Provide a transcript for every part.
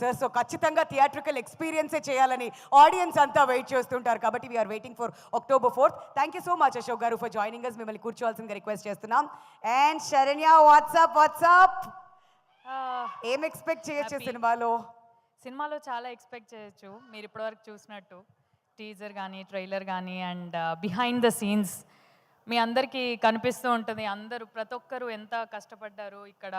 Sir. So ఖచ్చితంగా theatrical ఎక్స్పీరియన్సే చేయాలని ఆడియన్స్ అంతా వెయిట్ చేస్తుంటారు కాబట్టి we're waiting for October 4th. Thank you so much Ashok garu for joining us. మిమ్మల్ని కూర్చోవాల్సిందిగా రిక్వెస్ట్ చేస్తున్నాం. అండ్ శరణ్య, వాట్సాప్ ఏం ఎక్స్పెక్ట్ చేయొచ్చు సినిమాలో? సినిమాలో చాలా ఎక్స్పెక్ట్ చేయొచ్చు. మీరు ఇప్పటివరకు చూసినట్టు టీజర్ కానీ ట్రైలర్ కానీ అండ్ బిహైండ్ ద సీన్స్ మీ అందరికీ కనిపిస్తూ ఉంటుంది. అందరూ ప్రతి ఒక్కరు ఎంత కష్టపడ్డారు ఇక్కడ.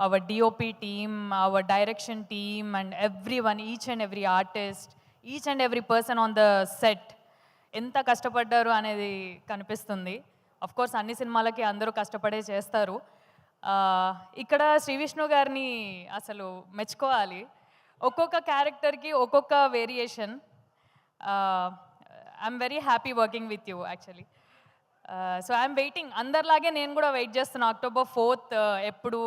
Our DOP team, our direction team and every one, each and every artist, each and every person on the set ఎంత కష్టపడ్డారు అనేది కనిపిస్తుంది. అఫ్ కోర్స్ అన్ని సినిమాలకి అందరూ కష్టపడే చేస్తారు. ఇక్కడ శ్రీ విష్ణు గారిని అసలు మెచ్చుకోవాలి. ఒక్కొక్క క్యారెక్టర్కి ఒక్కొక్క variation. I'm very happy working with you actually. So I'm waiting, అందరిలాగే నేను కూడా వెయిట్ చేస్తున్నాను October 4th ఎప్పుడు.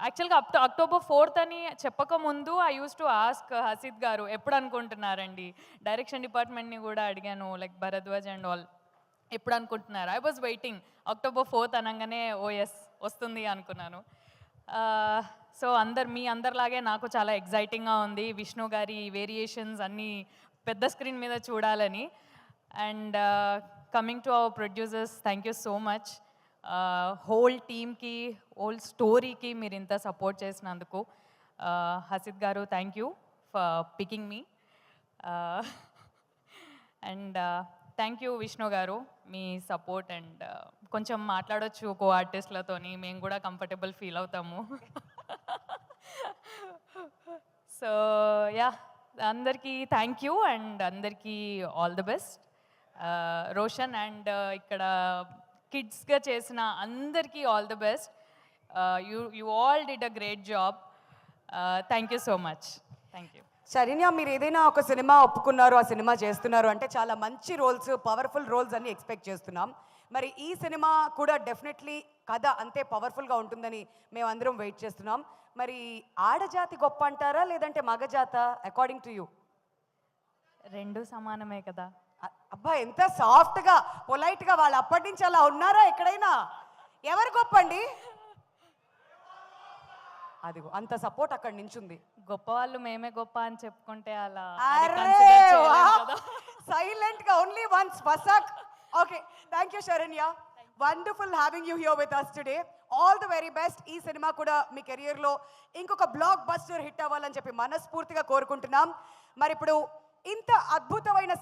యాక్చువల్గా October 4th అని చెప్పకముందు ఐ యూస్ టు ఆస్క్ హసీద్ గారు ఎప్పుడు అనుకుంటున్నారండి. డైరెక్షన్ డిపార్ట్మెంట్ని కూడా అడిగాను, లైక్ భరద్వాజ్ అండ్ ఆల్, ఎప్పుడు అనుకుంటున్నారు. I was waiting October 4th అనగానే ఓ ఎస్ వస్తుంది అనుకున్నాను. సో మీ అందరిలాగే నాకు చాలా ఎగ్జైటింగ్గా ఉంది విష్ణు గారి వేరియేషన్స్ అన్నీ పెద్ద స్క్రీన్ మీద చూడాలని. And coming to our producers, thank you so much. Whole టీమ్కి, హోల్ స్టోరీకి మీరు ఇంత సపోర్ట్ చేసినందుకు. హసీద్ గారు, thank you for picking me. And thank you Vishnu గారు, మీ సపోర్ట్. అండ్ కొంచెం మాట్లాడొచ్చు కో ఆర్టిస్ట్లతోని, మేము కూడా కంఫర్టబుల్ ఫీల్ అవుతాము. సో యా, అందరికీ థ్యాంక్ యూ అండ్ అందరికీ all the best. Roshan and ఇక్కడ కిడ్స్గా చేసిన అందరికీ all the best. You all did a great job. Thank you so much. Thank you. Saranya, మీరు ఏదైనా ఒక సినిమా ఒప్పుకున్నారు, ఆ సినిమా చేస్తున్నారు అంటే చాలా మంచి రోల్స్, పవర్ఫుల్ రోల్స్ అని ఎక్స్పెక్ట్ చేస్తున్నాం. మరి ఈ సినిమా కూడా డెఫినెట్లీ కథ అంతే పవర్ఫుల్గా ఉంటుందని మేమందరం వెయిట్ చేస్తున్నాం. మరి ఆడజాతి గొప్ప అంటారా లేదంటే మగజాత అకార్డింగ్ టు యూ? రెండు సమానమే కదా. అబ్బా, ఎంత సాఫ్ట్గా పొలైట్గా, వాళ్ళు అప్పటి నుంచి అలా ఉన్నారా ఎక్కడైనా? ఎవరు గొప్ప అండి? అదిగో అంత సపోర్ట్ అక్కడ నుంచి ఉంది. గొప్ప వాళ్ళు మేమే గొప్ప అని చెప్పుకుంటే అలా సైలెంట్ గా ఓన్లీ వన్స్ వసాక్. Okay, thank you Saranya. Wonderful having you here with us today. All the very best. ఈ సినిమా కూడా మీ కెరియర్లో ఇంకొక బ్లాక్ బస్టర్ హిట్ అవ్వాలని చెప్పి మనస్ఫూర్తిగా కోరుకుంటున్నాం. మరి ఇప్పుడు ఇంత అద్భుతమైన